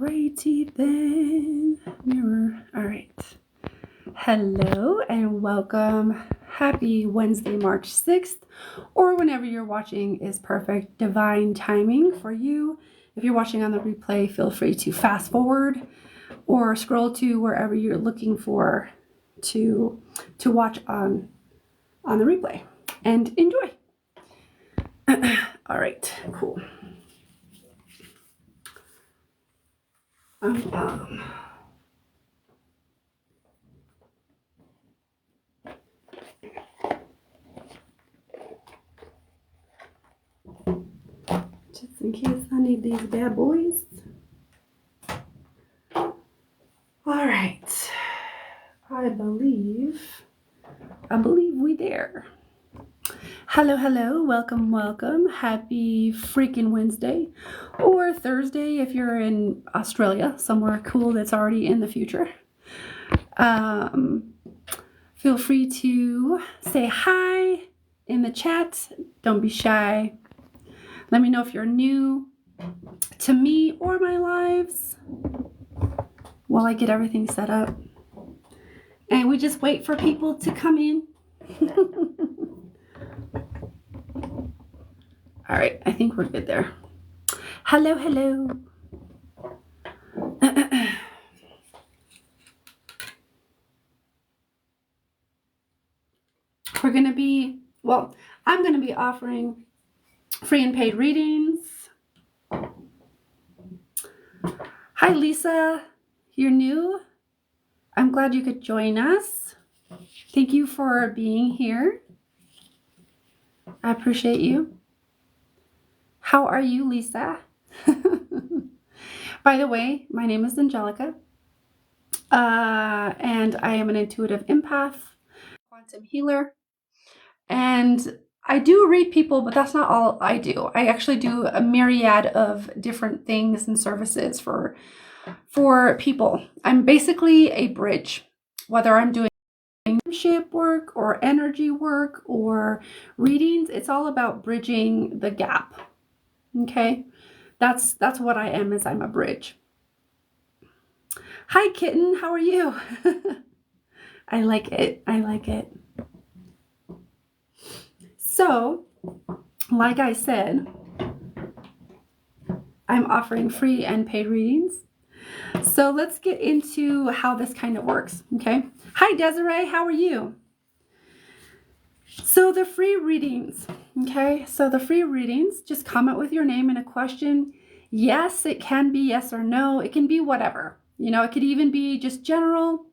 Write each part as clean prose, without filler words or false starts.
Alrighty then. Mirror. All right. Hello and welcome. Happy Wednesday, March 6th, or whenever you're watching is perfect divine timing for you. If you're watching on the replay, feel free to fast forward or scroll to wherever you're looking for to watch on the replay and enjoy. All right, cool. Just in case I need these bad boys. All right. I believe we there. Hello. Welcome. Happy freaking Wednesday or Thursday if you're in Australia, somewhere cool that's already in the future. Feel free to say hi in the chat. Don't be shy. Let me know if you're new to me or my lives while I get everything set up. And we just wait for people to come in. All right, I think we're good there. Hello. I'm going to be offering free and paid readings. Hi, Lisa. You're new? I'm glad you could join us. Thank you for being here. I appreciate you. How are you, Lisa? By the way, my name is Angelica, and I am an intuitive empath, quantum healer, and I do read people, but that's not all I do. I actually do a myriad of different things and services for people. I'm basically a bridge, whether I'm doing relationship work or energy work or readings. It's all about bridging the gap. Okay, that's what I am. Is I'm a bridge. Hi, kitten. How are you? I like it. So, like I said, I'm offering free and paid readings. So let's get into how this kind of works, okay? Hi, Desiree, how are you? So the free readings, okay? So the free readings, just comment with your name and a question. Yes, it can be yes or no. It can be whatever. You know, it could even be just general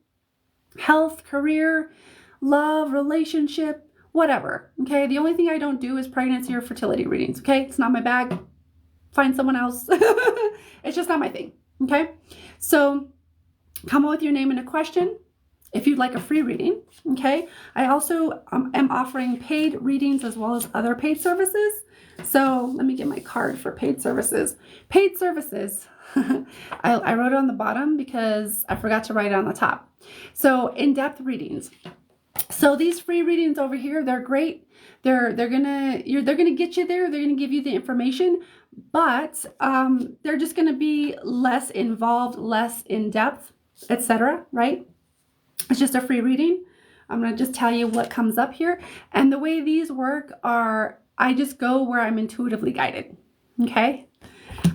health, career, love, relationship, whatever, okay? The only thing I don't do is pregnancy or fertility readings, okay? It's not my bag. Find someone else. It's just not my thing, okay? So come up with your name and a question if you'd like a free reading, okay? I also am offering paid readings as well as other paid services. So let me get my card for paid services. Paid services. I wrote it on the bottom because I forgot to write it on the top. So in-depth readings. So these free readings over here, they're great. They're gonna get you there. They're gonna give you the information, but they're just gonna be less involved, less in depth, etc. Right? It's just a free reading. I'm gonna just tell you what comes up here, and the way these work are, I just go where I'm intuitively guided. Okay.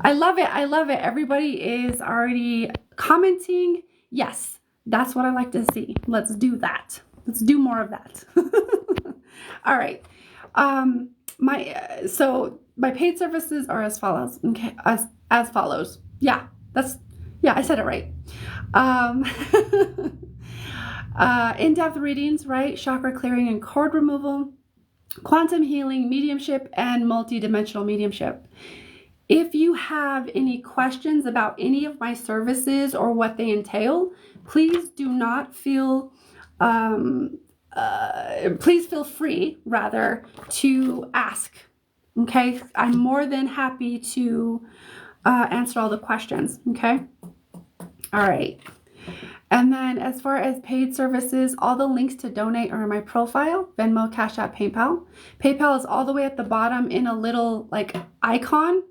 I love it. Everybody is already commenting. Yes, that's what I like to see. Let's do that. Let's do more of that. All right. My paid services are as follows. Okay, as follows. Yeah, I said it right. In-depth readings, right? Chakra clearing and cord removal, quantum healing, mediumship, and multidimensional mediumship. If you have any questions about any of my services or what they entail, please do not feel, please feel free, rather, to ask, okay? I'm more than happy to answer all the questions, okay? All right. And then as far as paid services, all the links to donate are in my profile, Venmo, Cash App, PayPal. PayPal is all the way at the bottom in a little like icon.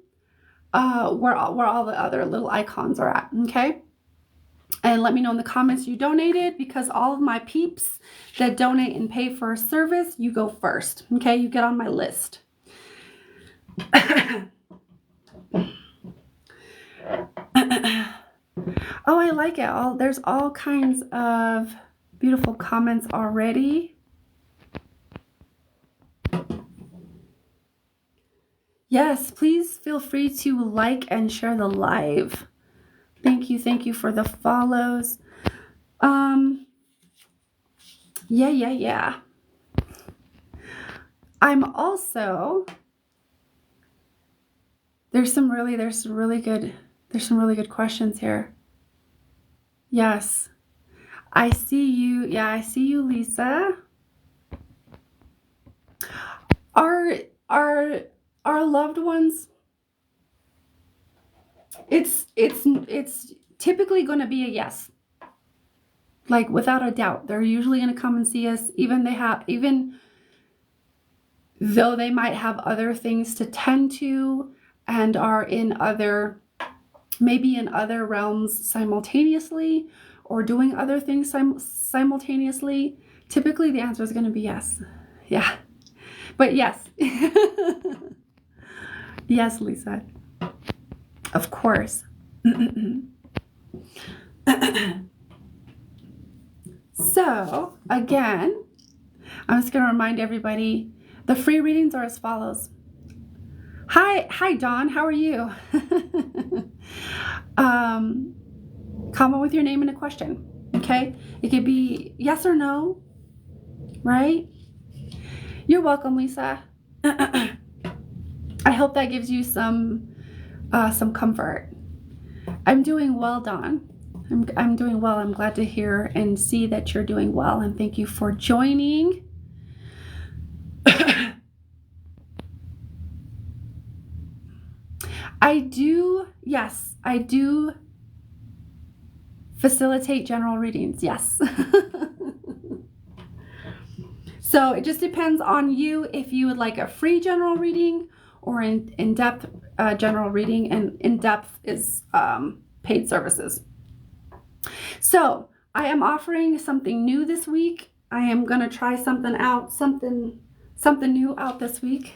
where all the other little icons are at, okay? And let me know in the comments you donated, because all of my peeps that donate and pay for a service, you go first, okay? You get on my list. Oh, I like it. There's all kinds of beautiful comments already. Yes, please feel free to like and share the live. Thank you for the follows. Yeah. I'm also, there's some really good questions here. Yes. I see you. Yeah, I see you, Lisa. Our loved ones, it's typically going to be a yes. Like, without a doubt, they're usually going to come and see us, even though they might have other things to tend to and are maybe in other realms simultaneously, or doing other things simultaneously. Typically the answer is going to be yes. Yeah. But yes. Yes, Lisa. Of course. So, again, I'm just going to remind everybody, the free readings are as follows. Hi, Dawn. How are you? Comment with your name and a question, okay? It could be yes or no, right? You're welcome, Lisa. I hope that gives you some comfort. I'm doing well, Dawn. I'm doing well. I'm glad to hear and see that you're doing well, and thank you for joining. I do facilitate general readings, yes. So it just depends on you if you would like a free general reading or in-depth general reading, and in-depth is paid services. So I am offering something new this week. I am going to try something new out this week.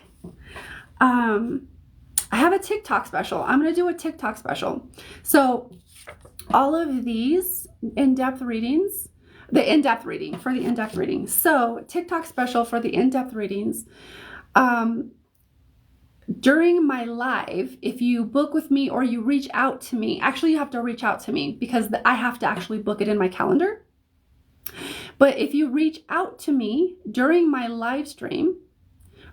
I have a TikTok special. I'm going to do a TikTok special. So all of these in-depth readings, the in-depth reading for the in-depth reading. So TikTok special for the in-depth readings. During my live, if you book with me or you reach out to me, actually you have to reach out to me because I have to actually book it in my calendar. But if you reach out to me during my live stream,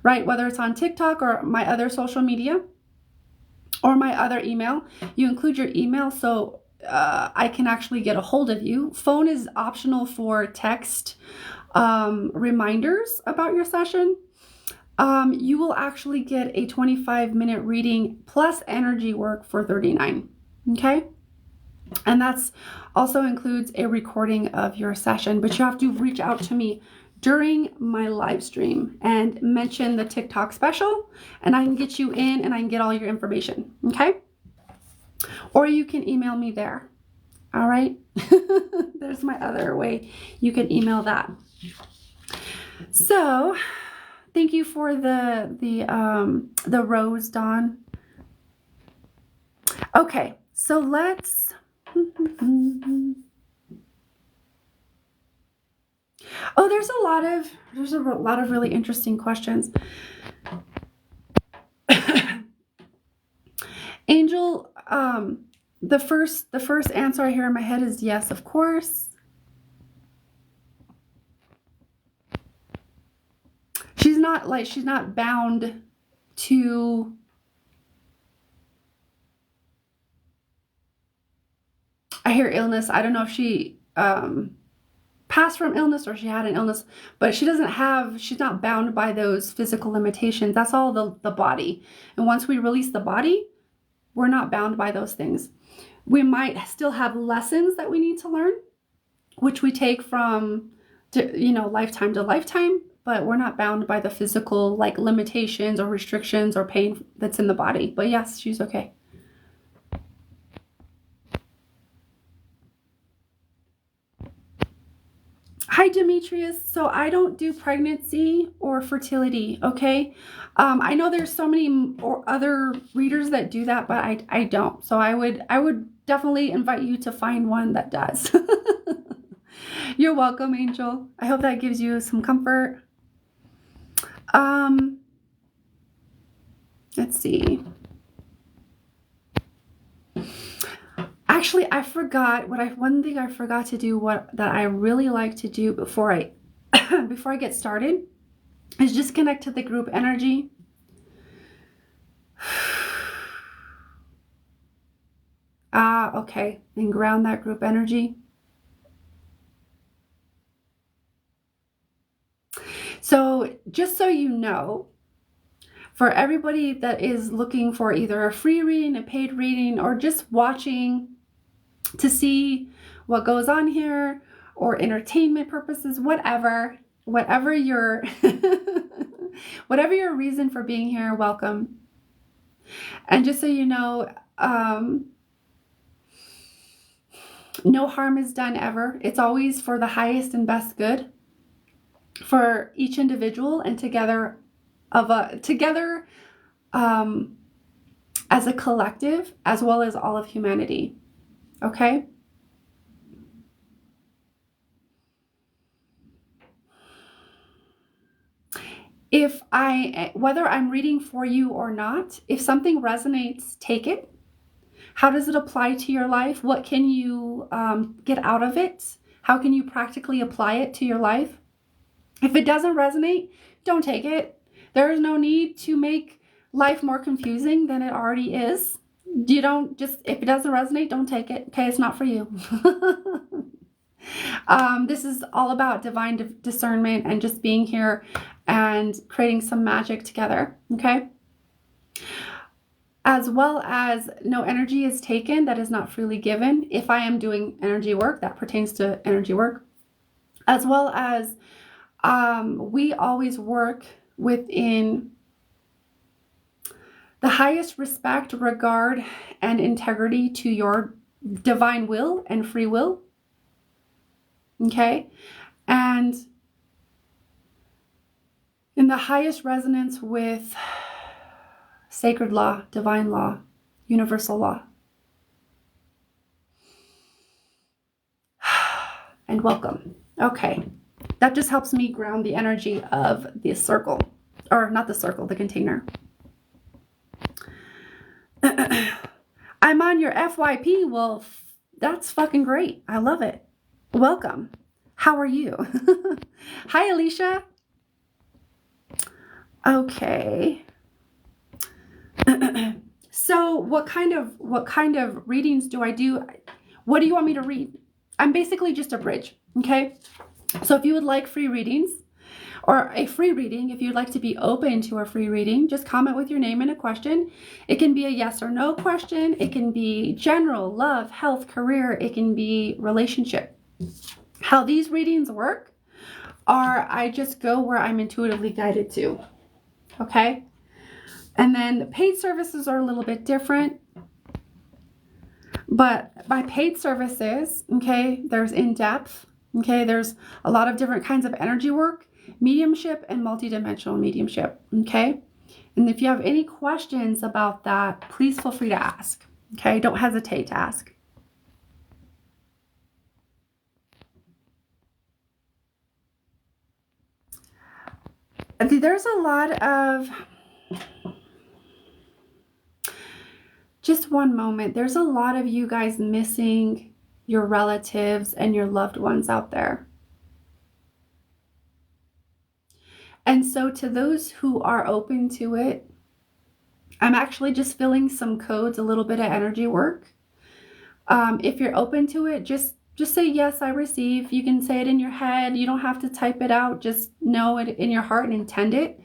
right, whether it's on TikTok or my other social media or my other email, you include your email so I can actually get a hold of you. Phone is optional for text reminders about your session. You will actually get a 25-minute reading plus energy work for $39. Okay? And that's also includes a recording of your session, but you have to reach out to me during my live stream and mention the TikTok special, and I can get you in and I can get all your information. Okay? Or you can email me there. All right? There's my other way. You can email that. So, thank you for the rose, Dawn. Okay, so let's. Oh, there's a lot of really interesting questions. Angel, the first answer I hear in my head is yes, of course. She's not bound to I hear illness. I don't know if she passed from illness or she had an illness, but she's not bound by those physical limitations. That's all the body. And once we release the body, we're not bound by those things. We might still have lessons that we need to learn, which we take from, lifetime to lifetime, but we're not bound by the physical limitations or restrictions or pain that's in the body. But yes, she's okay. Hi, Demetrius. So I don't do pregnancy or fertility, okay? I know there's so many or other readers that do that, but I don't. So I would definitely invite you to find one that does. You're welcome, Angel. I hope that gives you some comfort. Let's see. Actually, I forgot one thing I forgot to do that I really like to do before I before I get started is just connect to the group energy. Okay, and ground that group energy. So, just so you know, for everybody that is looking for either a free reading, a paid reading, or just watching to see what goes on here, or entertainment purposes, whatever your whatever your reason for being here, welcome. And just so you know, no harm is done ever. It's always for the highest and best good for each individual, and together as a collective, as well as all of humanity. Okay? Whether I'm reading for you or not, if something resonates, take it. How does it apply to your life? What can you get out of it? How can you practically apply it to your life? If it doesn't resonate, don't take it. There is no need to make life more confusing than it already is. If it doesn't resonate, don't take it. Okay, it's not for you. This is all about divine discernment and just being here and creating some magic together, okay? As well as no energy is taken that is not freely given. If I am doing energy work, that pertains to energy work. As well as we always work within the highest respect, regard, and integrity to your divine will and free will. Okay? And in the highest resonance with sacred law, divine law, universal law. And welcome. Okay. That just helps me ground the energy of the circle. Or not the circle, the container. I'm on your FYP. Well, that's fucking great. I love it. Welcome. How are you? Hi, Alicia. Okay. So what kind of readings do I do? What do you want me to read? I'm basically just a bridge, okay? So if you would like free readings or a free reading, if you'd like to be open to a free reading, just comment with your name and a question. It can be a yes or no question. It can be general, love, health, career. It can be relationship. How these readings work are I just go where I'm intuitively guided to, okay? And then the paid services are a little bit different. But my paid services, okay, there's in-depth, okay, there's a lot of different kinds of energy work, mediumship, and multidimensional mediumship, okay? And if you have any questions about that, please feel free to ask, okay? Don't hesitate to ask. There's a lot of... Just one moment. There's a lot of you guys missing your relatives and your loved ones out there. And so to those who are open to it, I'm actually just filling some codes, a little bit of energy work. If you're open to it, just say, yes, I receive. You can say it in your head. You don't have to type it out. Just know it in your heart and intend it.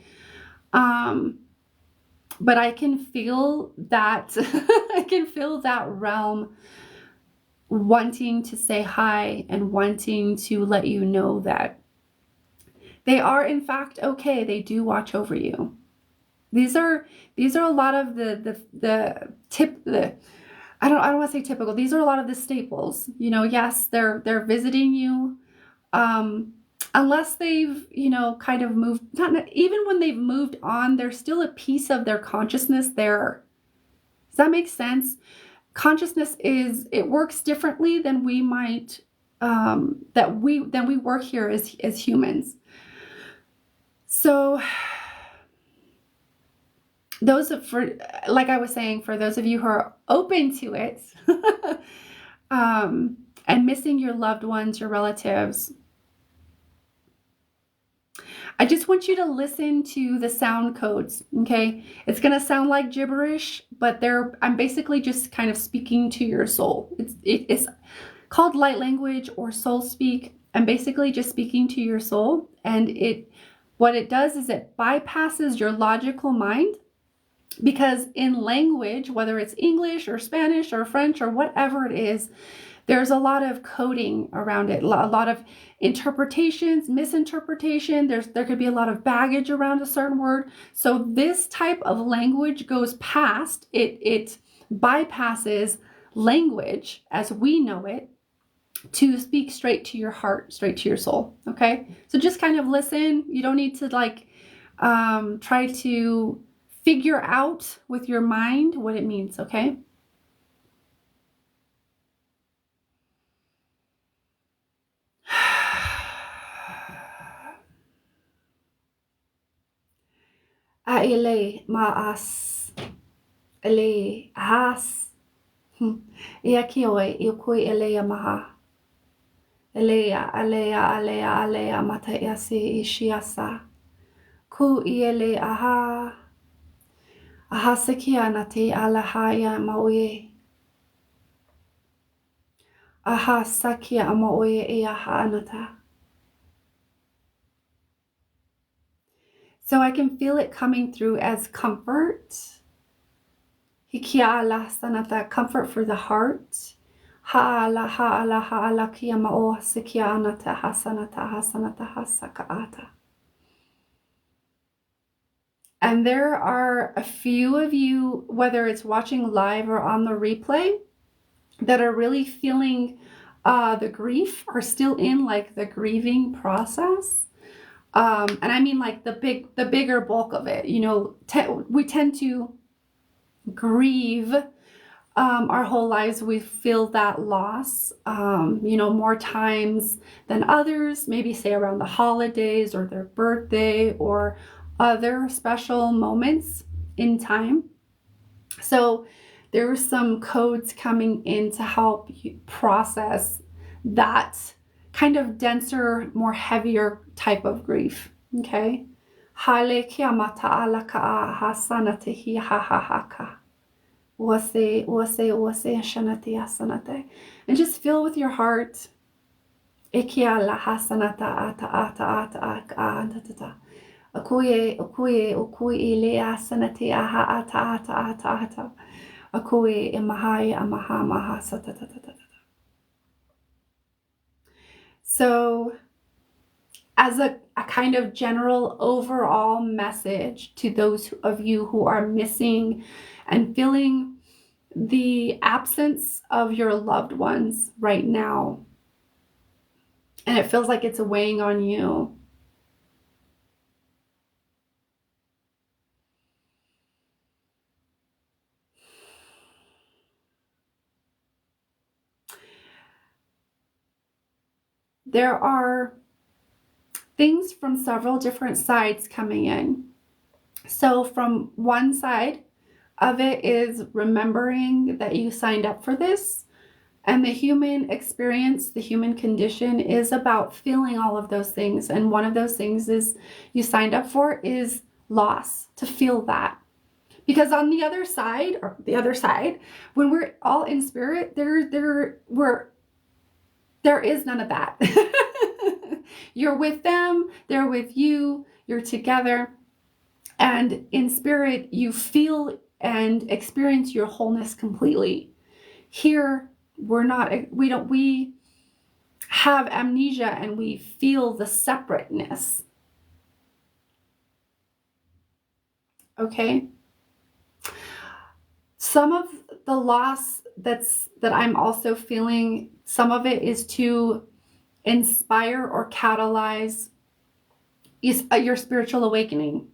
But I can feel that, I can feel that realm wanting to say hi and wanting to let you know that they are in fact okay. They do watch over you. These are a lot of the I don't want to say typical. These are a lot of the staples. You know, yes, they're visiting you. unless they've, kind of moved, even when they've moved on, there's still a piece of their consciousness there. Does that make sense? Consciousness it works differently than we might, than we work here as humans. So like I was saying, for those of you who are open to it, and missing your loved ones, your relatives, I just want you to listen to the sound codes, okay? It's going to sound like gibberish, but I'm basically just kind of speaking to your soul. It's called light language or soul speak. I'm basically just speaking to your soul, and what it does is it bypasses your logical mind, because in language, whether it's English or Spanish or French or whatever it is, there's a lot of coding around it, a lot of interpretations, misinterpretation. There could be a lot of baggage around a certain word. So this type of language goes past, it bypasses language as we know it to speak straight to your heart, straight to your soul. Okay. So just kind of listen. You don't need to try to figure out with your mind what it means. Okay. Aile maas ele has ia kioe i kui elea maha alea mata iase i shiasa ku i ele aha sekiana te alahaya maoe aha sakia amaoe e aha anata. So I can feel it coming through as comfort. Hikia sanata, comfort for the heart. Ha'ala kia ma'o sikia anata hasanata hasakaata. And there are a few of you, whether it's watching live or on the replay, that are really feeling the grief, are still in the grieving process. And I mean the bigger bulk of it, we tend to grieve our whole lives. We feel that loss, more times than others, maybe say around the holidays or their birthday or other special moments in time. So there are some codes coming in to help you process that kind of denser, more heavier type of grief. Okay. Hale kia mata alaka hasanate hi ha ha ha ka. Wase shanate asanate. And just feel with your heart. Ikia la hasanata ata. Akuye le asanate aha ata. Akuye imahai amaha maha satata. So as a kind of general overall message to those of you who are missing and feeling the absence of your loved ones right now, and it feels like it's weighing on you, there are things from several different sides coming in. So from one side of it is remembering that you signed up for this, and the human experience, the human condition is about feeling all of those things. And one of those things is you signed up for is loss, to feel that. Because on the other side, when we're all in spirit, there is none of that. You're with them, they're with you, you're together. And in spirit, you feel and experience your wholeness completely. Here, we have amnesia and we feel the separateness. Okay? Some of the loss that I'm also feeling, some of it is to inspire or catalyze your spiritual awakening,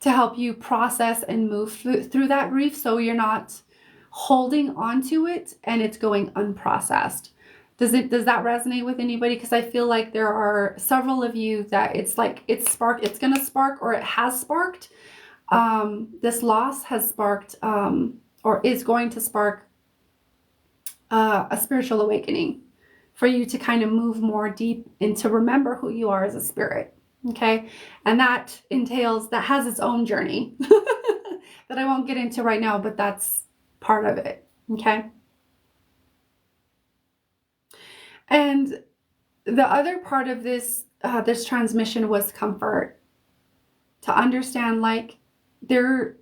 to help you process and move through that grief, so you're not holding on to it and it's going unprocessed. Does that resonate with anybody? Because I feel like there are several of you that it's like it's going to spark, or it has sparked. This loss has sparked, or is going to spark, a spiritual awakening for you to kind of move more deep into remember who you are as a spirit. Okay. And that has its own journey that I won't get into right now, but that's part of it. Okay. And the other part of this transmission was comfort, to understand like you're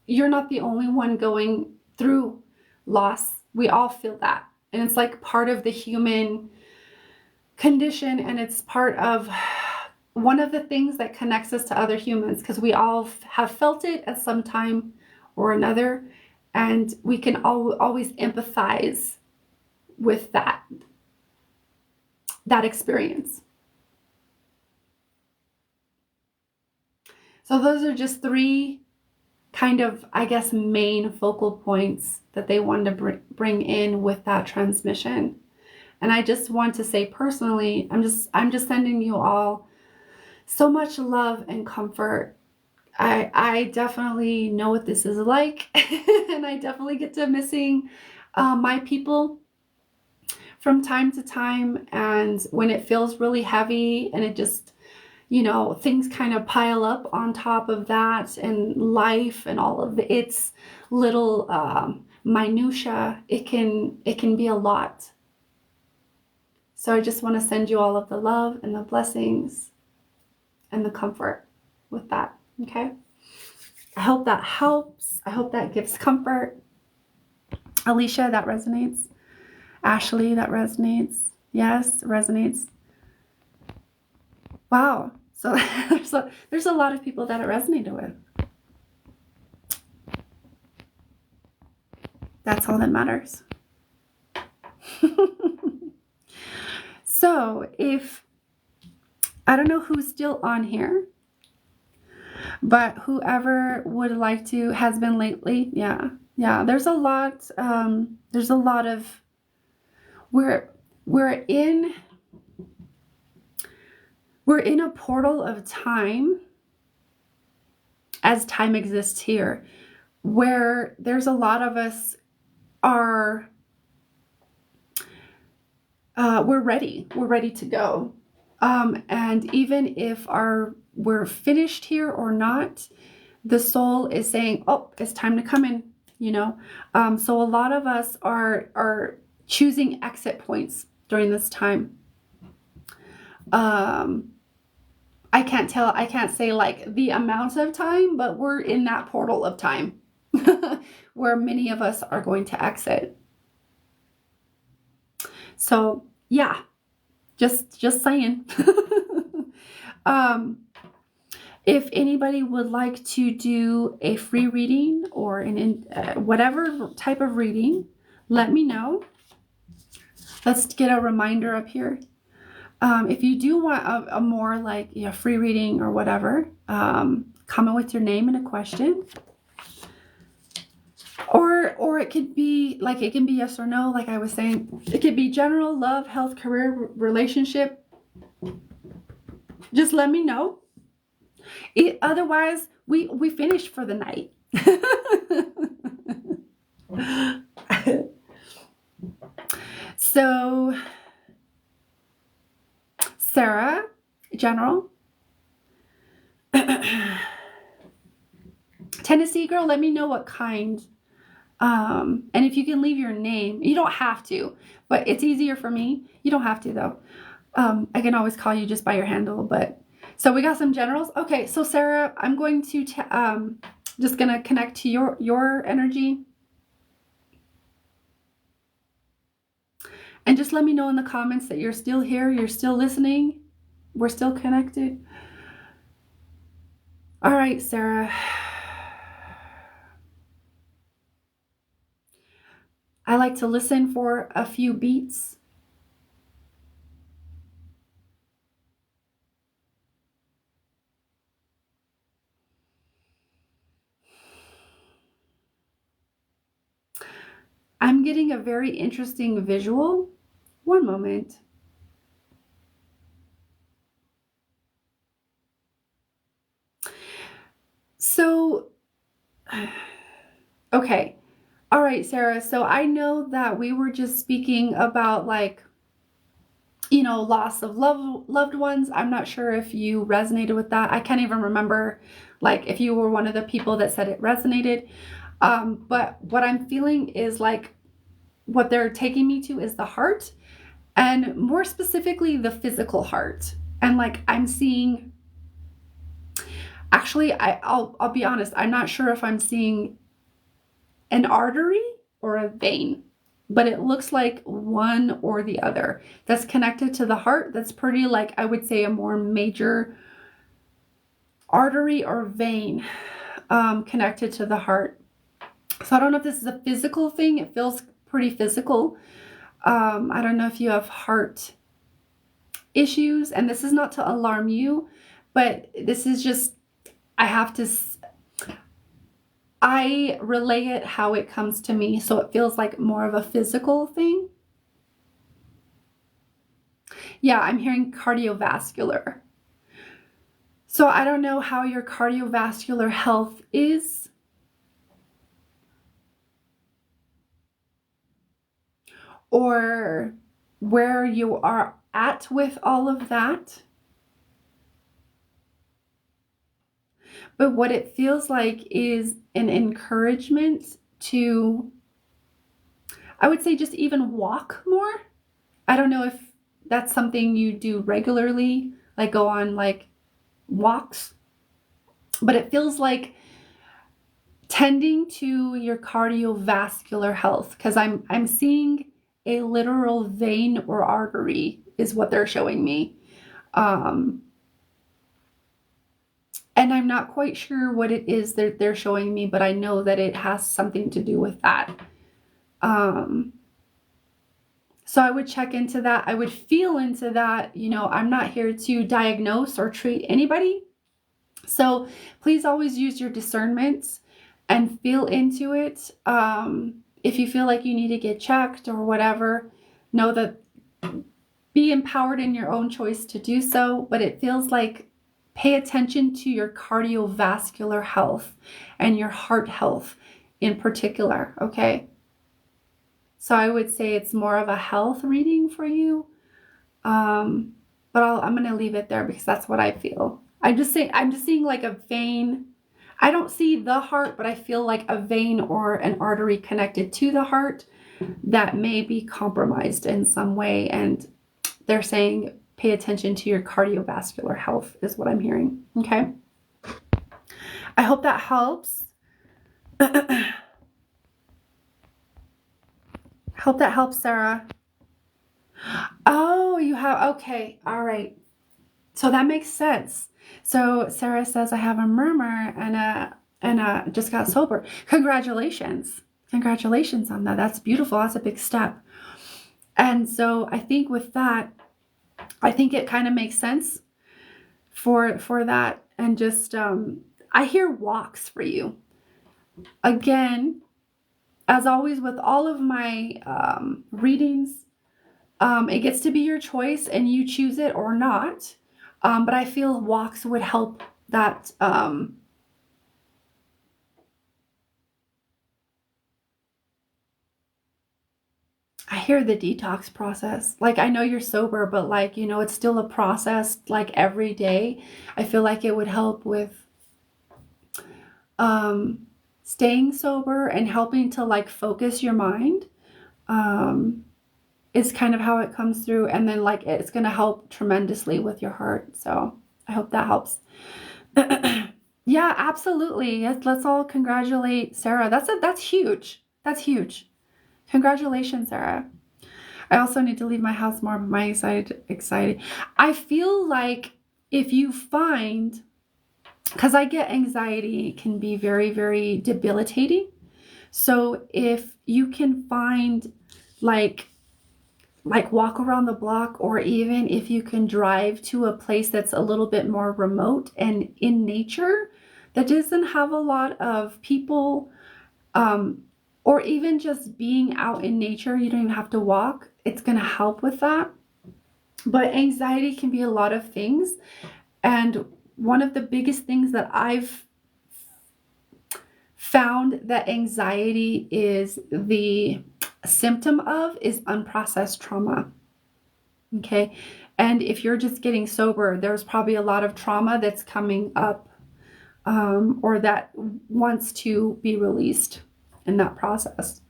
not the only one going through loss. We all feel that. And it's like part of the human condition, and it's part of one of the things that connects us to other humans, because we all have felt it at some time or another, and we can always empathize with that experience. So those are just 3 kind of, I guess, main focal points that they wanted to bring in with that transmission. And I just want to say personally, I'm just sending you all so much love and comfort. I definitely know what this is like, and I definitely get to missing my people from time to time. And when it feels really heavy, and it just, things kind of pile up on top of that, and life and all of its little minutia, it can be a lot. So I just want to send you all of the love and the blessings and the comfort with that. Okay. I hope that helps. I hope that gives comfort. Alicia, that resonates. Ashley, that resonates. Yes, resonates. Wow. So there's a lot of people that it resonated with. That's all that matters. So I don't know who's still on here, but whoever would like to has been lately. Yeah. There's a lot. Of we're in a portal of time, as time exists here, where there's a lot of us are we're ready to go, and even if we're finished here or not, the soul is saying, oh, it's time to come in, so a lot of us are choosing exit points during this time. I can't say like the amount of time, but we're in that portal of time where many of us are going to exit. So yeah, just saying. If anybody would like to do a free reading or whatever type of reading, let me know. Let's get a reminder up here. If you do want a more like free reading or whatever, comment with your name and a question. Or it could be like, it can be yes or no, like I was saying. It could be general, love, health, career, relationship. Just let me know. Otherwise, we finish for the night. So, Sarah, general. Tennessee girl, let me know what kind. And if you can leave your name, you don't have to, but it's easier for me. You don't have to though. I can always call you just by your handle, but so we got some generals. Okay. So Sarah, I'm going to, just going to connect to your energy, and just let me know in the comments that you're still here. You're still listening. We're still connected. All right, Sarah. I like to listen for a few beats. I'm getting a very interesting visual. One moment. So, okay. All right, Sarah. So I know that we were just speaking about like, loss of loved ones. I'm not sure if you resonated with that. I can't even remember like if you were one of the people that said it resonated. But what I'm feeling is like what they're taking me to is the heart, and more specifically the physical heart. And like I'm seeing, actually, I'll be honest, I'm not sure if I'm seeing an artery or a vein, but it looks like one or the other that's connected to the heart. That's pretty, like, I would say a more major artery or vein connected to the heart. So I don't know if this is a physical thing. It feels pretty physical. I don't know if you have heart issues, and this is not to alarm you, but this is just, I relay it how it comes to me, so it feels like more of a physical thing. Yeah, I'm hearing cardiovascular. So I don't know how your cardiovascular health is, or where you are at with all of that. But what it feels like is an encouragement to, I would say, just even walk more. I don't know if that's something you do regularly, like go on like walks, but it feels like tending to your cardiovascular health, because I'm seeing a literal vein or artery is what they're showing me. And I'm not quite sure what it is that they're showing me, but I know that it has something to do with that. So I would check into that. I would feel into that. I'm not here to diagnose or treat anybody. So please always use your discernment and feel into it. If you feel like you need to get checked or whatever, know that, be empowered in your own choice to do so. But it feels like pay attention to your cardiovascular health and your heart health in particular, okay? So I would say it's more of a health reading for you. But I'm going to leave it there because that's what I feel. I'm just seeing like a vein. I don't see the heart, but I feel like a vein or an artery connected to the heart that may be compromised in some way. And they're saying pay attention to your cardiovascular health is what I'm hearing. Okay. I hope that helps. Hope that helps, Sarah. Oh, you have, okay. All right. So that makes sense. So Sarah says, I have a murmur and just got sober. Congratulations. Congratulations on that. That's beautiful. That's a big step. And so I think with that, I think it kind of makes sense for that. And just, I hear walks for you. Again, as always with all of my readings, it gets to be your choice and you choose it or not. But I feel walks would help that. I hear the detox process. Like, I know you're sober, but like, it's still a process like every day. I feel like it would help with staying sober and helping to like focus your mind. Is kind of how it comes through. And then like it's going to help tremendously with your heart. So I hope that helps. Yeah, absolutely. Yes, let's all congratulate Sarah. That's huge. That's huge. Congratulations, Sarah. I also need to leave my house more. My excited. I feel like if you find, because I get anxiety, it can be very, very debilitating. So if you can find like walk around the block, or even if you can drive to a place that's a little bit more remote and in nature that doesn't have a lot of people, or even just being out in nature. You don't even have to walk. It's going to help with that. But anxiety can be a lot of things. And one of the biggest things that I've found that anxiety is the symptom of is unprocessed trauma. Okay. And if you're just getting sober, there's probably a lot of trauma that's coming up, or that wants to be released in that process.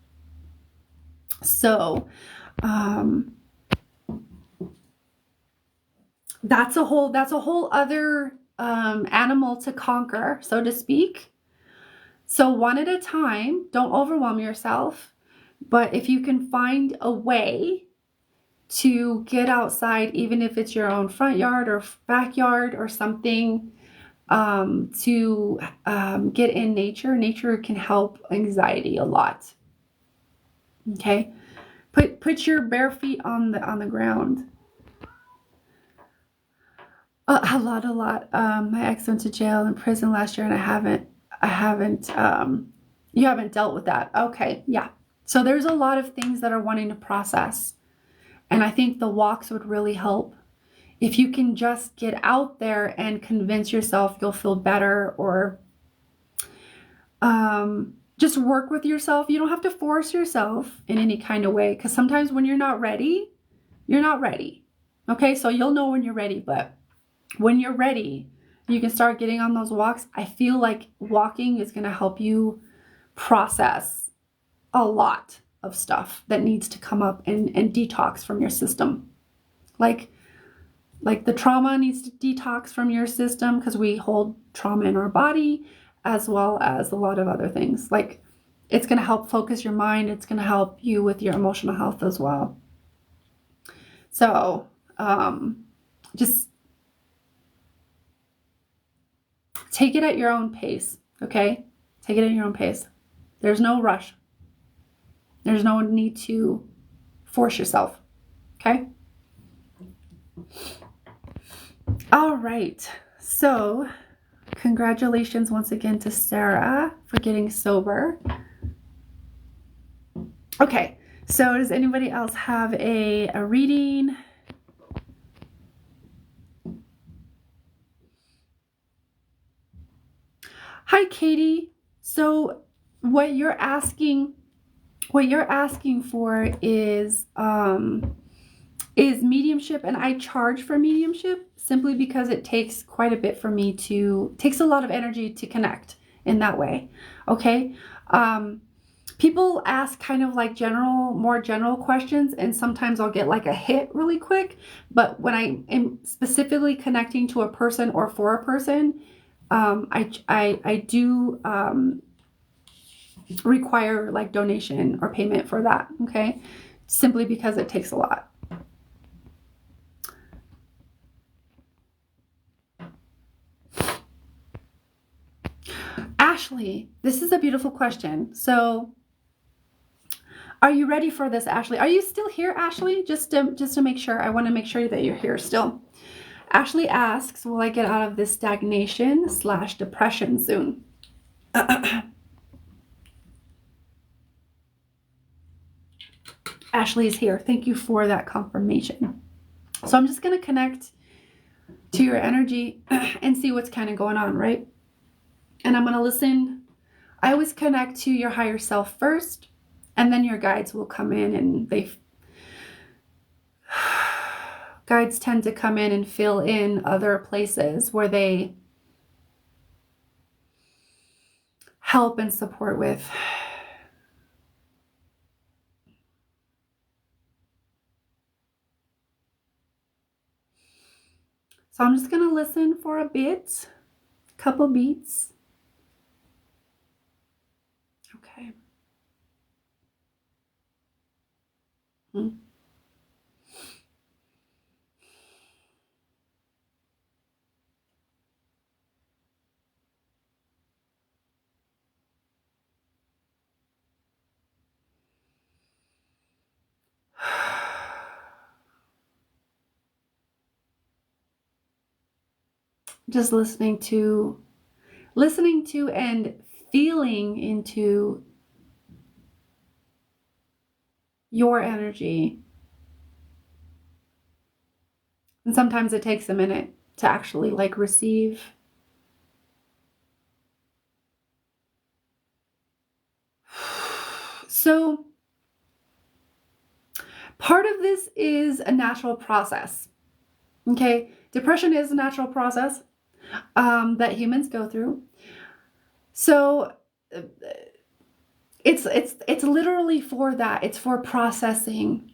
So, that's a whole other animal to conquer, so to speak. So one at a time, don't overwhelm yourself. But if you can find a way to get outside, even if it's your own front yard or backyard or something, to get in nature. Nature can help anxiety a lot. Okay, put your bare feet on the ground. A lot. My ex went to jail and prison last year, and I haven't. You haven't dealt with that. Okay, yeah. So there's a lot of things that are wanting to process, and I think the walks would really help. If you can just get out there and convince yourself you'll feel better, or just work with yourself. You don't have to force yourself in any kind of way, because sometimes when you're not ready, you're not ready. Okay, so you'll know when you're ready, but when you're ready, you can start getting on those walks. I feel like walking is going to help you process a lot of stuff that needs to come up and detox from your system. Like the trauma needs to detox from your system, because we hold trauma in our body, as well as a lot of other things. Like, it's going to help focus your mind. It's going to help you with your emotional health as well. So just take it at your own pace, okay? Take it at your own pace. There's no rush. There's no need to force yourself, okay? All right. So, congratulations once again to Sarah for getting sober. Okay, so does anybody else have a reading? Hi, Katie. So what you're asking for is mediumship, and I charge for mediumship simply because it takes quite a bit for me takes a lot of energy to connect in that way. Okay. People ask kind of like more general questions, and sometimes I'll get like a hit really quick. But when I am specifically connecting to a person or for a person, I do require like donation or payment for that. Okay, simply because it takes a lot. Ashley, this is a beautiful question. So, are you ready for this, Ashley? Are you still here, Ashley? Just to make sure, I want to make sure that you're here still. Ashley asks, will I get out of this stagnation / depression soon? Ashley is here. Thank you for that confirmation. So I'm just going to connect to your energy and see what's kind of going on, right? And I'm going to listen. I always connect to your higher self first, and then your guides will come in, and guides tend to come in and fill in other places where they help and support with. So I'm just going to listen for a bit, couple beats. Okay. Just listening to and feeling into your energy. And sometimes it takes a minute to actually like receive. So part of this is a natural process. Okay, depression is a natural process that humans go through. So it's literally for that. It's for processing.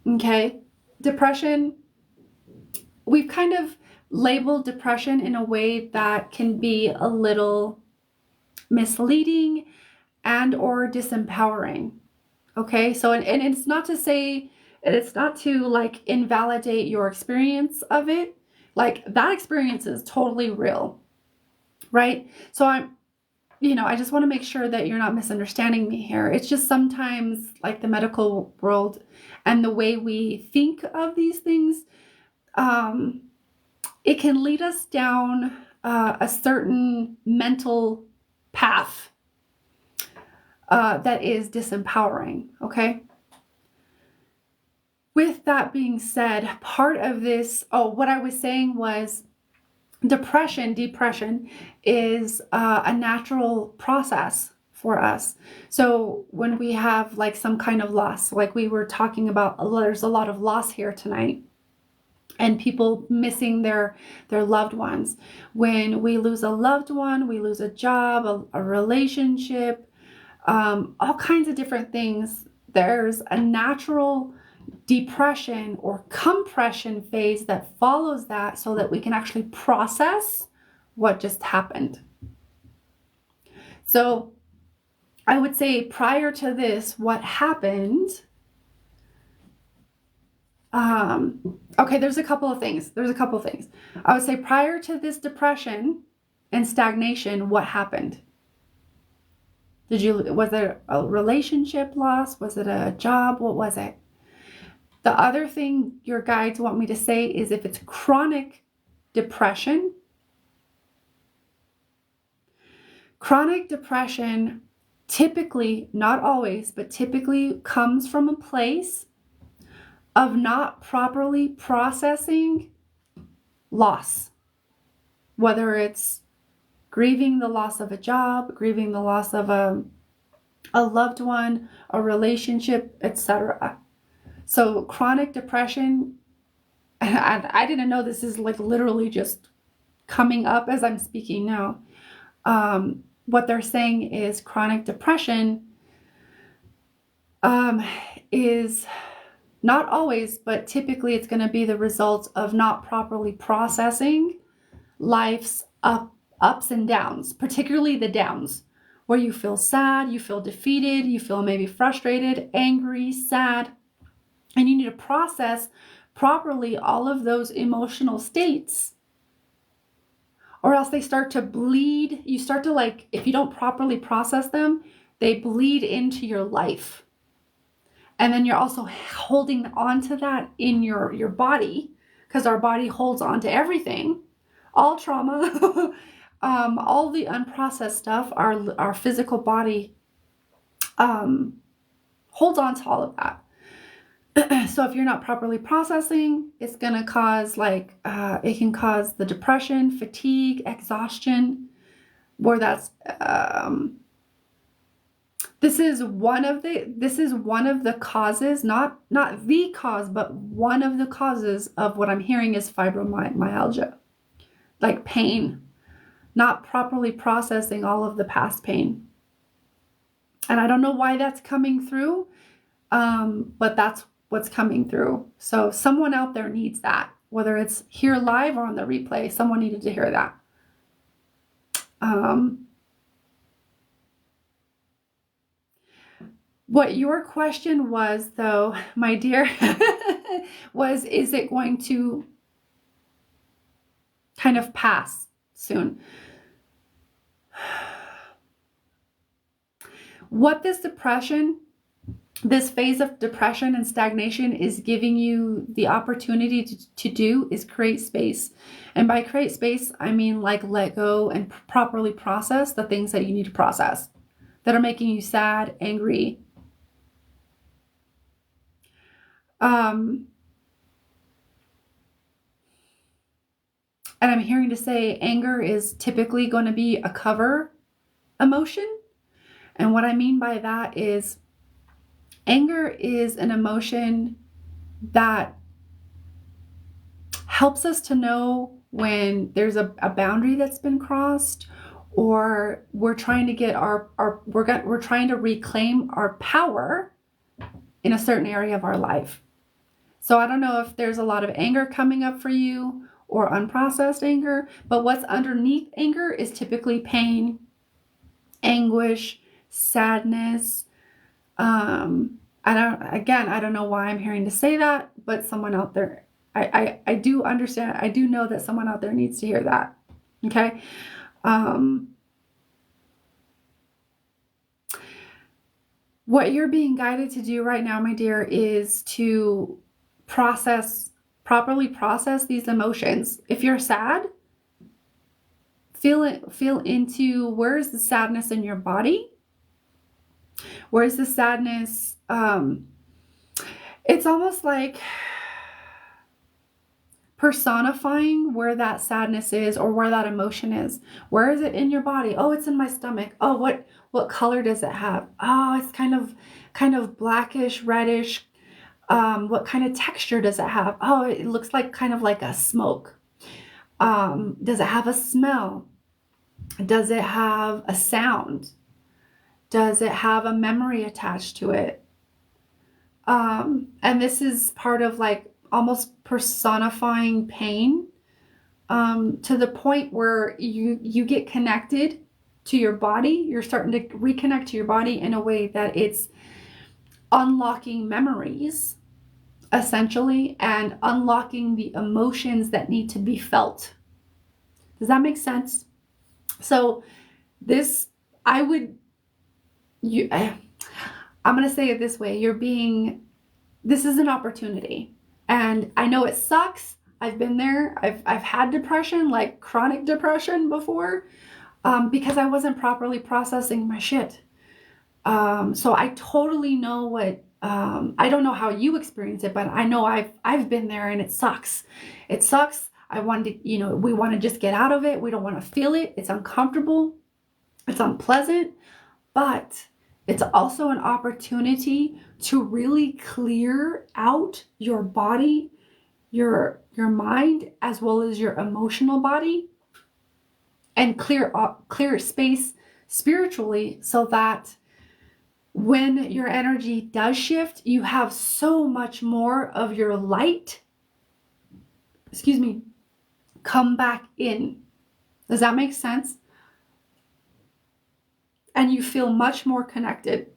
Okay, depression, we've kind of labeled depression in a way that can be a little misleading and or disempowering. Okay, so and it's not to say, and it's not to like invalidate your experience of it. Like that experience is totally real, right? So I just want to make sure that you're not misunderstanding me here. It's just sometimes like the medical world and the way we think of these things, it can lead us down a certain mental path that is disempowering, okay? With that being said, part of this, what I was saying was depression is a natural process for us. So when we have like some kind of loss, like we were talking about, there's a lot of loss here tonight and people missing their loved ones. When we lose a loved one, we lose a job, a relationship, all kinds of different things. There's a natural depression or compression phase that follows that so that we can actually process what just happened. So I would say prior to this, what happened, okay, there's a couple of things. I would say prior to this depression and stagnation, what happened? Was there a relationship loss? Was it a job? What was it? The other thing your guides want me to say is if it's chronic depression typically, not always, but typically comes from a place of not properly processing loss. Whether it's grieving the loss of a job, grieving the loss of a loved one, a relationship, etc. So chronic depression, and I didn't know this is like literally just coming up as I'm speaking now. What they're saying is chronic depression is not always, but typically it's going to be the result of not properly processing life's ups and downs, particularly the downs, where you feel sad, you feel defeated, you feel maybe frustrated, angry, sad, and you need to process properly all of those emotional states, or else they start to bleed. You start to like, if you don't properly process them, they bleed into your life. And then you're also holding on to that in your body, because our body holds on to everything, all trauma, all the unprocessed stuff, our physical body holds on to all of that. So if you're not properly processing, it's going to cause it can cause the depression, fatigue, exhaustion, where that's this is one of the causes, not the cause, but one of the causes of what I'm hearing is fibromyalgia, like pain, not properly processing all of the past pain. And I don't know why that's coming through, but that's what's coming through. So someone out there needs that, whether it's here live or on the replay, someone needed to hear that. What your question was, though, my dear, was, is it going to kind of pass soon? What this phase of depression and stagnation is giving you the opportunity to do is create space. And by create space, I mean like let go and properly process the things that you need to process that are making you sad, angry. And I'm hearing to say anger is typically going to be a cover emotion. And what I mean by that is anger is an emotion that helps us to know when there's a boundary that's been crossed, or we're trying to get we're trying to reclaim our power in a certain area of our life. So I don't know if there's a lot of anger coming up for you or unprocessed anger, but what's underneath anger is typically pain, anguish, sadness. I don't know why I'm hearing to say that, but someone out there, I do understand. I do know that someone out there needs to hear that. Okay. What you're being guided to do right now, my dear, is to properly process these emotions. If you're sad, feel into where's the sadness in your body? Where's the sadness? It's almost like personifying where that sadness is or where that emotion is. Where is it in your body? Oh, it's in my stomach. Oh, what color does it have? Oh, it's kind of blackish, reddish. What kind of texture does it have? Oh, it looks like kind of like a smoke. Does it have a smell? Does it have a sound? Does it have a memory attached to it? And this is part of like almost personifying pain, to the point where you get connected to your body. You're starting to reconnect to your body in a way that it's unlocking memories, essentially, and unlocking the emotions that need to be felt. Does that make sense? So this, I'm going to say it this way. This is an opportunity. And I know it sucks. I've been there. I've had depression, like chronic depression before, because I wasn't properly processing my shit. So I totally know what, I don't know how you experience it, but I know I've been there, and it sucks. It sucks. I wanted to, we want to just get out of it. We don't want to feel it. It's uncomfortable. It's unpleasant, but it's also an opportunity to really clear out your body, your mind, as well as your emotional body, and clear space spiritually, so that when your energy does shift, you have so much more of your light, come back in. Does that make sense? And you feel much more connected.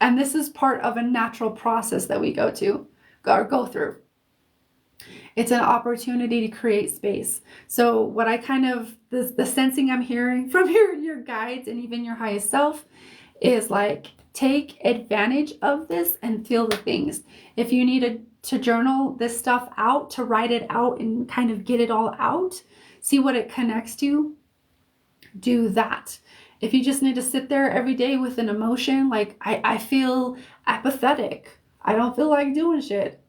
And this is part of a natural process that we go through. It's an opportunity to create space. So what I the sensing I'm hearing from your guides and even your highest self is like, take advantage of this and feel the things. If you need to journal this stuff out, to write it out and kind of get it all out, see what it connects to, do that. If you just need to sit there every day with an emotion, like I feel apathetic, I don't feel like doing shit,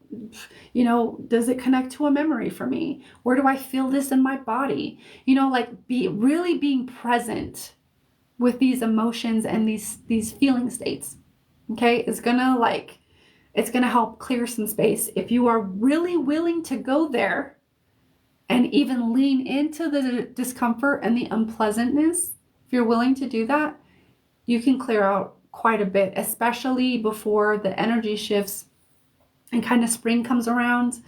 does it connect to a memory for me? Where do I feel this in my body? Like really being present with these emotions and these feeling states. Okay, it's gonna help clear some space. If you are really willing to go there and even lean into the discomfort and the unpleasantness, if you're willing to do that, you can clear out quite a bit, especially before the energy shifts and kind of spring comes around,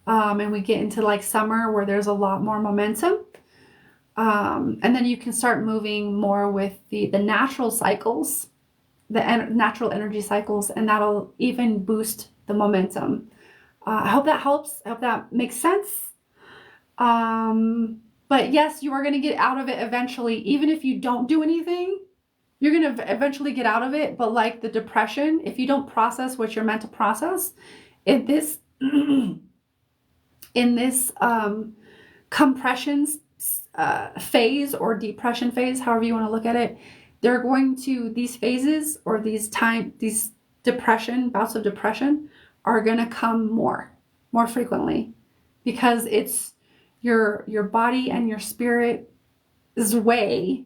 and we get into like summer, where there's a lot more momentum. And then you can start moving more with the natural cycles, natural energy cycles, and that'll even boost the momentum. I hope that helps. I hope that makes sense. But yes, you are going to get out of it eventually. Even if you don't do anything, you're going to eventually get out of it. But like the depression, if you don't process what you're meant to process, in this compressions phase or depression phase, however you want to look at it, these phases or these bouts of depression are going to come more frequently, because it's your body and your spirit's way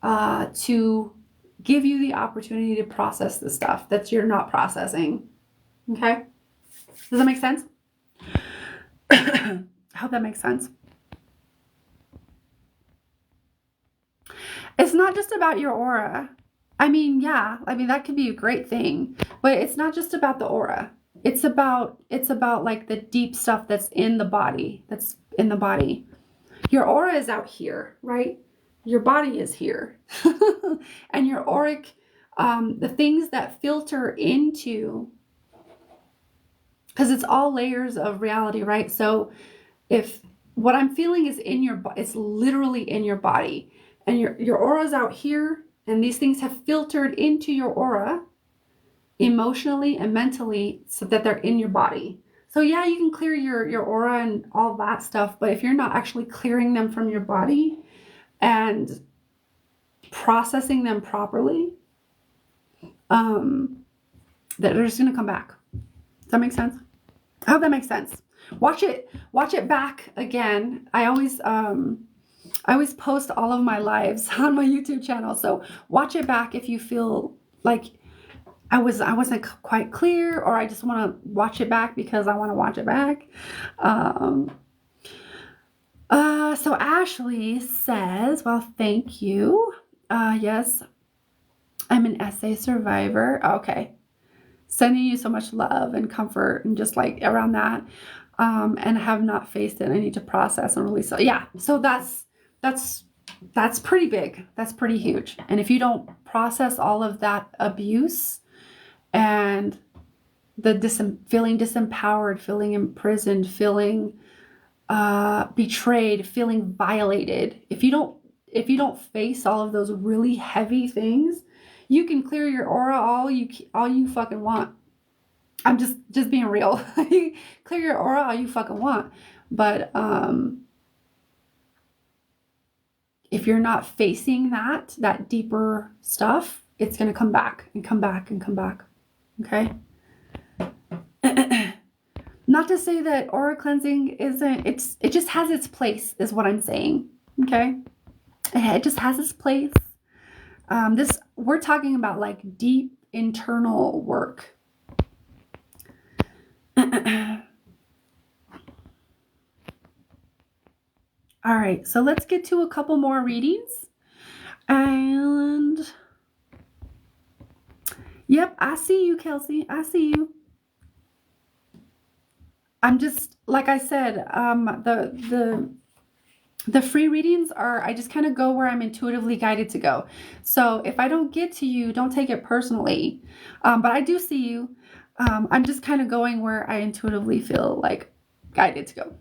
to give you the opportunity to process the stuff that you're not processing. Okay? Does that make sense? I hope that makes sense. It's not just about your aura. I mean, yeah, that could be a great thing, but it's not just about the aura. It's about like the deep stuff that's in the body, Your aura is out here, right? Your body is here. And your auric, the things that filter into, because it's all layers of reality, right? So if what I'm feeling is it's literally in your body, and your aura's out here, and these things have filtered into your aura emotionally and mentally so that they're in your body. So yeah, you can clear your aura and all that stuff, but if you're not actually clearing them from your body and processing them properly, they're just gonna come back. Does that make sense? I hope that makes sense. Watch it back again. I always post all of my lives on my YouTube channel, so watch it back if you feel like I wasn't quite clear, or I just want to watch it back because I want to watch it back. So Ashley says, well, thank you. Yes, I'm an SA survivor. Okay. Sending you so much love and comfort and just like around that. And have not faced it. I need to process and release. So yeah. So that's pretty big. That's pretty huge. And if you don't process all of that abuse and the feeling disempowered, feeling imprisoned, feeling betrayed, feeling violated, if you don't face all of those really heavy things, you can clear your aura all you fucking want. I'm just being real. Clear your aura all you fucking want, but if you're not facing that deeper stuff, it's going to come back and come back and come back. Okay. Not to say that aura cleansing it just has its place, is what I'm saying. Okay. It just has its place. We're talking about like deep internal work. All right, so let's get to a couple more readings. And yep, I see you, Kelsey. I see you. I'm just, like I said, the free readings I just kind of go where I'm intuitively guided to go. So if I don't get to you, don't take it personally. But I do see you. I'm just kind of going where I intuitively feel like guided to go.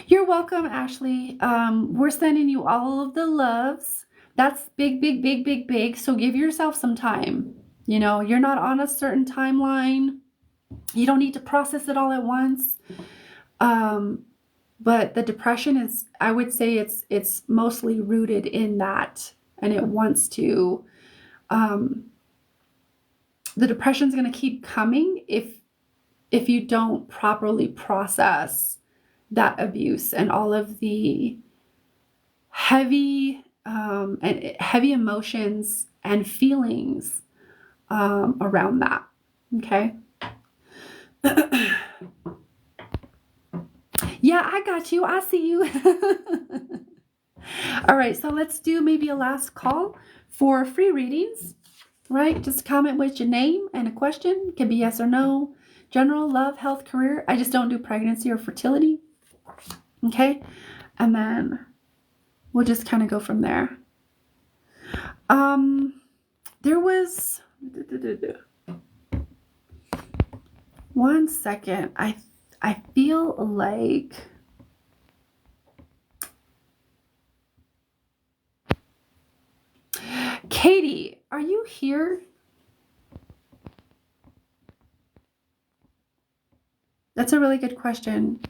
You're welcome, Ashley. We're sending you all of the loves. That's big, big, big, big, big. So give yourself some time. You're not on a certain timeline. You don't need to process it all at once. But the depression is, I would say it's mostly rooted in that. And it wants to, the depression's going to keep coming if you don't properly process that abuse and all of the heavy emotions and feelings around that. Okay. Yeah, I got you. I see you. All right, so let's do maybe a last call for free readings, right? Just comment with your name and a question. It can be yes or no. General, love, health, career. I just don't do pregnancy or fertility. Okay. And then we'll just kind of go from there. There was, one second. I feel like Katie, are you here? That's a really good question.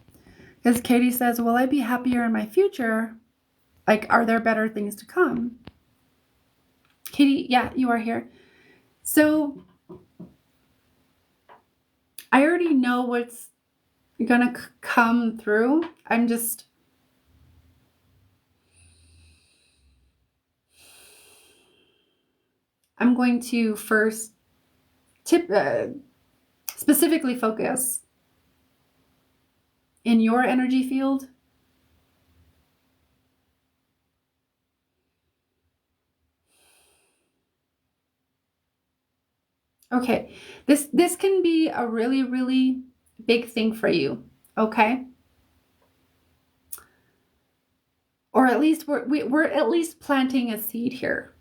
Because Katie says, will I be happier in my future? Like, are there better things to come? Katie, yeah, you are here. So I already know what's gonna come through. I'm going to first specifically focus in your energy field. Okay, this can be a really, really big thing for you, okay? Or at least we're at least planting a seed here.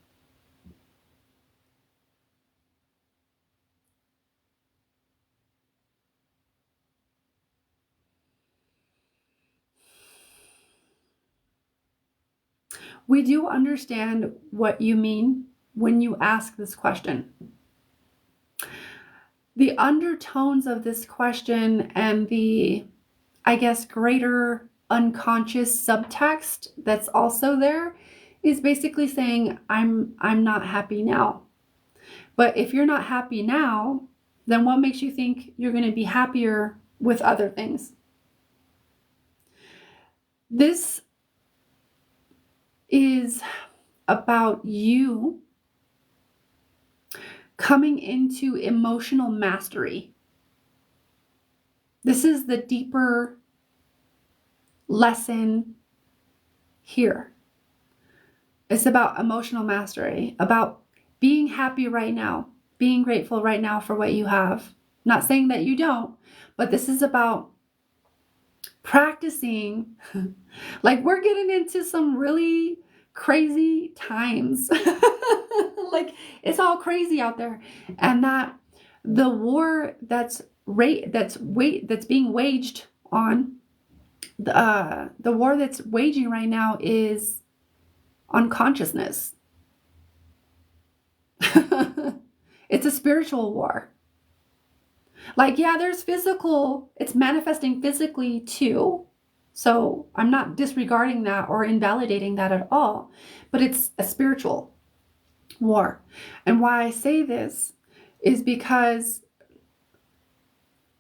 We do understand what you mean when you ask this question. The undertones of this question and the, I guess, greater unconscious subtext that's also there is basically saying, I'm not happy now. But if you're not happy now, then what makes you think you're going to be happier with other things? This is about you coming into emotional mastery. This is the deeper lesson here. It's about emotional mastery, about being happy right now, being grateful right now for what you have. Not saying that you don't, but this is about practicing. Like, we're getting into some really crazy times. Like, it's all crazy out there. And that the war that's being waged on, the war that's waging right now is on consciousness. It's a spiritual war. Like, yeah, there's physical, it's manifesting physically too. So I'm not disregarding that or invalidating that at all, but it's a spiritual war. And why I say this is because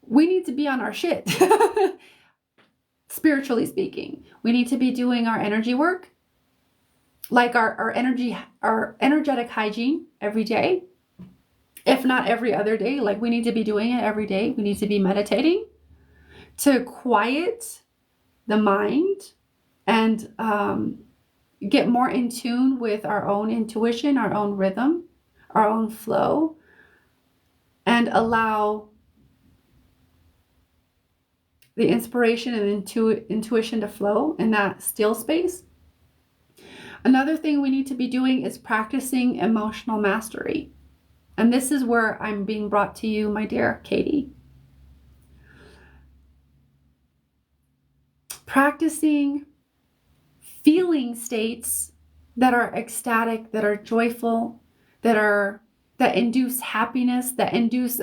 we need to be on our shit. Spiritually speaking, we need to be doing our energy work, like our energetic hygiene every day. If not every other day, like we need to be doing it every day. We need to be meditating to quiet the mind and get more in tune with our own intuition, our own rhythm, our own flow, and allow the inspiration and intuition to flow in that still space. Another thing we need to be doing is practicing emotional mastery. And this is where I'm being brought to you, my dear Katie. Practicing feeling states that are ecstatic, that are joyful, that induce happiness, that induce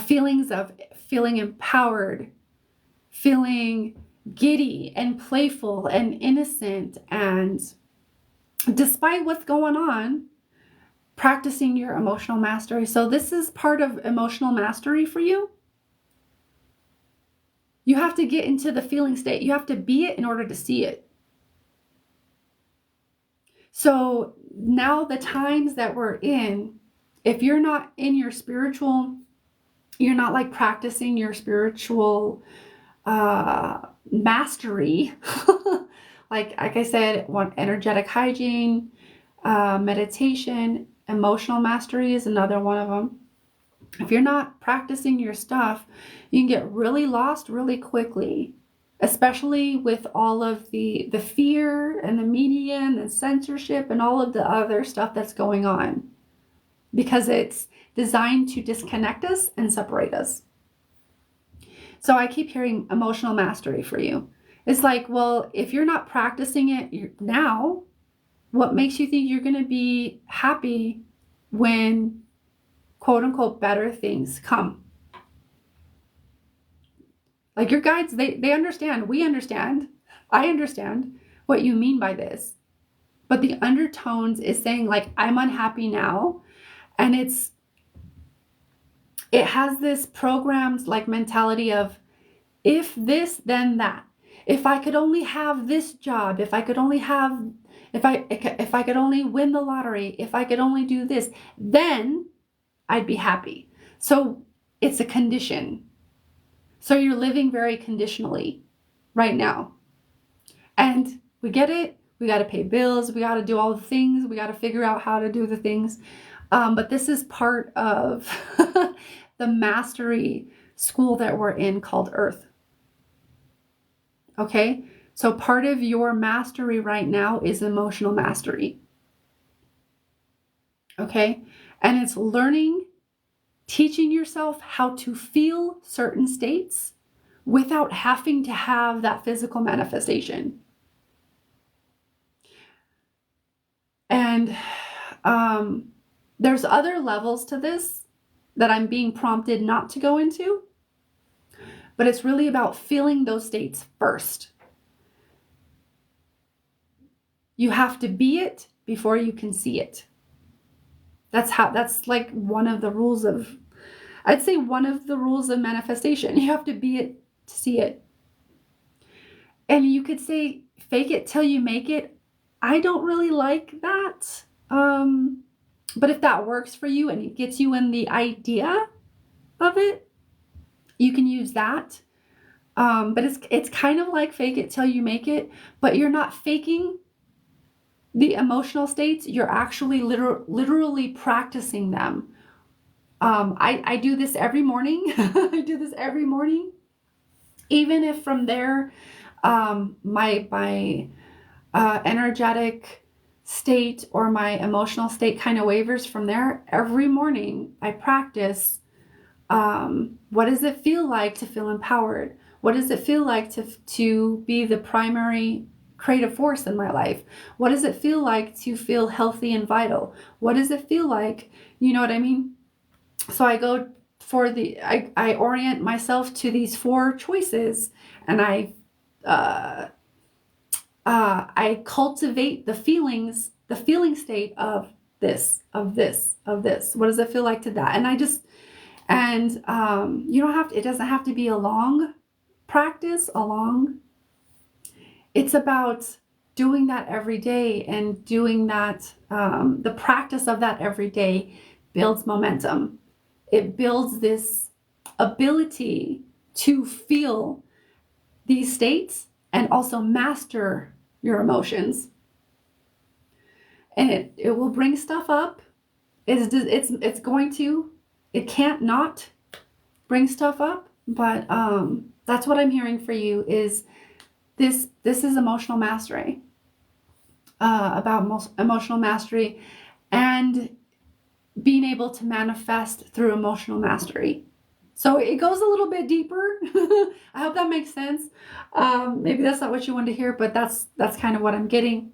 feelings of feeling empowered, feeling giddy and playful and innocent, and despite what's going on, practicing your emotional mastery. So this is part of emotional mastery for you. You have to get into the feeling state. You have to be it in order to see it. So now the times that we're in, if you're not in your spiritual, you're not like practicing your spiritual mastery. like I said, one, energetic hygiene, meditation, emotional mastery is another one of them. If you're not practicing your stuff, you can get really lost really quickly, especially with all of the fear and the media and the censorship and all of the other stuff that's going on, because it's designed to disconnect us and separate us. So I keep hearing emotional mastery for you. It's like, well, if you're not practicing it now, what makes you think you're going to be happy when quote unquote better things come? Like, your guides, they understand. We understand. I understand what you mean by this. But the undertones is saying, like, I'm unhappy now. And it's it has this programmed like mentality of if this, then that. If I could only have this job, if I could only have, if I could only win the lottery, if I could only do this, then I'd be happy. So it's a condition. So you're living very conditionally right now. And we get it. We got to pay bills. We got to do all the things. We got to figure out how to do the things. But this is part of the mastery school that we're in called Earth. Okay? So part of your mastery right now is emotional mastery. Okay? And it's learning, teaching yourself how to feel certain states without having to have that physical manifestation. And there's other levels to this that I'm being prompted not to go into, but it's really about feeling those states first. You have to be it before you can see it. That's like one of the rules of, I'd say one of the rules of manifestation. You have to be it to see it. And you could say, fake it till you make it. I don't really like that. But if that works for you and it gets you in the idea of it, you can use that. But it's kind of like fake it till you make it, but you're not faking the emotional states. You're actually literally practicing them. I do this every morning. I do this every morning. Even if from there, my energetic state or my emotional state kind of wavers from there, every morning I practice, what does it feel like to feel empowered? What does it feel like to be the primary creative force in my life? What does it feel like to feel healthy and vital? What does it feel like? You know what I mean? So I go for I orient myself to these 4 choices, and I cultivate the feeling state of this. What does it feel like to that? And you don't have to, it doesn't have to be a long practice, it's about doing that every day, and doing that, the practice of that every day builds momentum. It builds this ability to feel these states and also master your emotions. And it will bring stuff up. It's going to, it can't not bring stuff up, but that's what I'm hearing for you is this is emotional mastery, about emotional mastery and being able to manifest through emotional mastery. So it goes a little bit deeper. I hope that makes sense. Maybe that's not what you wanted to hear, but that's kind of what I'm getting.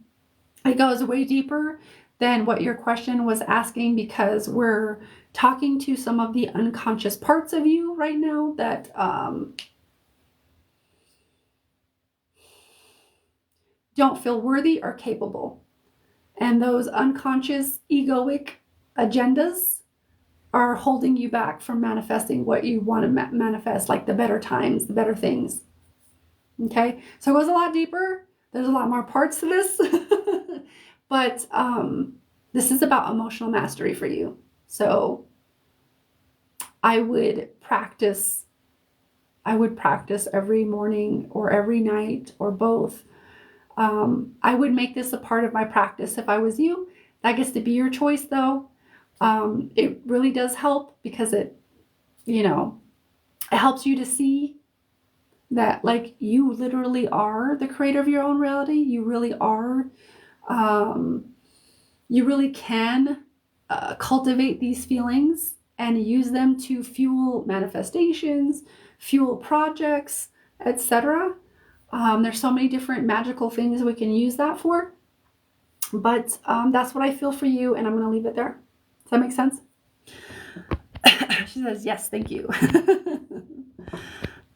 It goes way deeper than what your question was asking, because we're talking to some of the unconscious parts of you right now that don't feel worthy or capable. And those unconscious egoic agendas are holding you back from manifesting what you want to manifest, like the better times, the better things. Okay, so it goes a lot deeper. There's a lot more parts to this, but this is about emotional mastery for you. So I would practice every morning or every night or both. I would make this a part of my practice if I was you. That gets to be your choice, though. It really does help, because it helps you to see that, like, you literally are the creator of your own reality. You really are. You really can cultivate these feelings and use them to fuel manifestations, fuel projects, etc. There's so many different magical things we can use that for. But that's what I feel for you, and I'm going to leave it there. Does that make sense? She says, yes, thank you.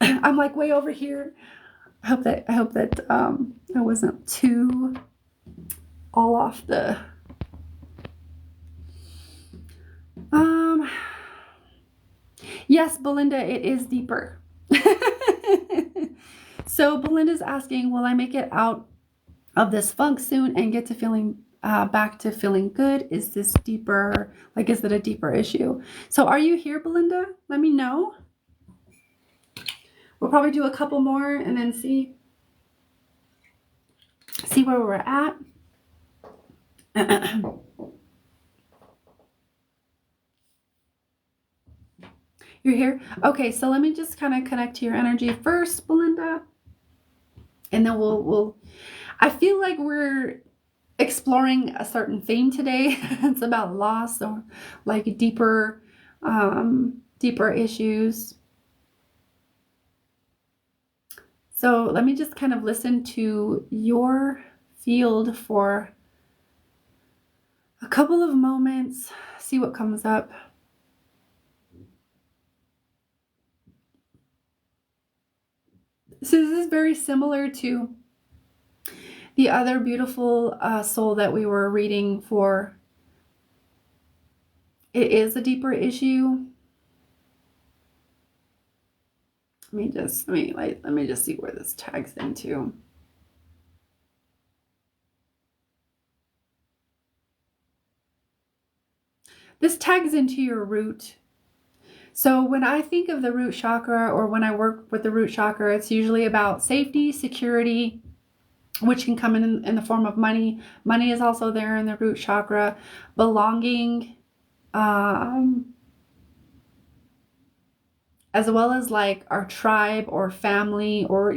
I'm like way over here. I hope that I wasn't too all off the Yes, Belinda, it is deeper. So Belinda's asking, will I make it out of this funk soon and get to feeling back to feeling good? Is this deeper? Like, is it a deeper issue? So are you here, Belinda? Let me know. We'll probably do a couple more and then see where we're at. You're here? Okay, so let me just kind of connect to your energy first, Belinda. And then we'll I feel like we're exploring a certain theme today. It's about loss or like deeper issues. So let me just kind of listen to your field for a couple of moments, see what comes up. So this is very similar to the other beautiful soul that we were reading for. It is a deeper issue. Let me just see where this tags into. This tags into your root. So when I think of the root chakra, or when I work with the root chakra, it's usually about safety, security, which can come in the form of money. Money is also there in the root chakra. Belonging, as well as like our tribe or family, or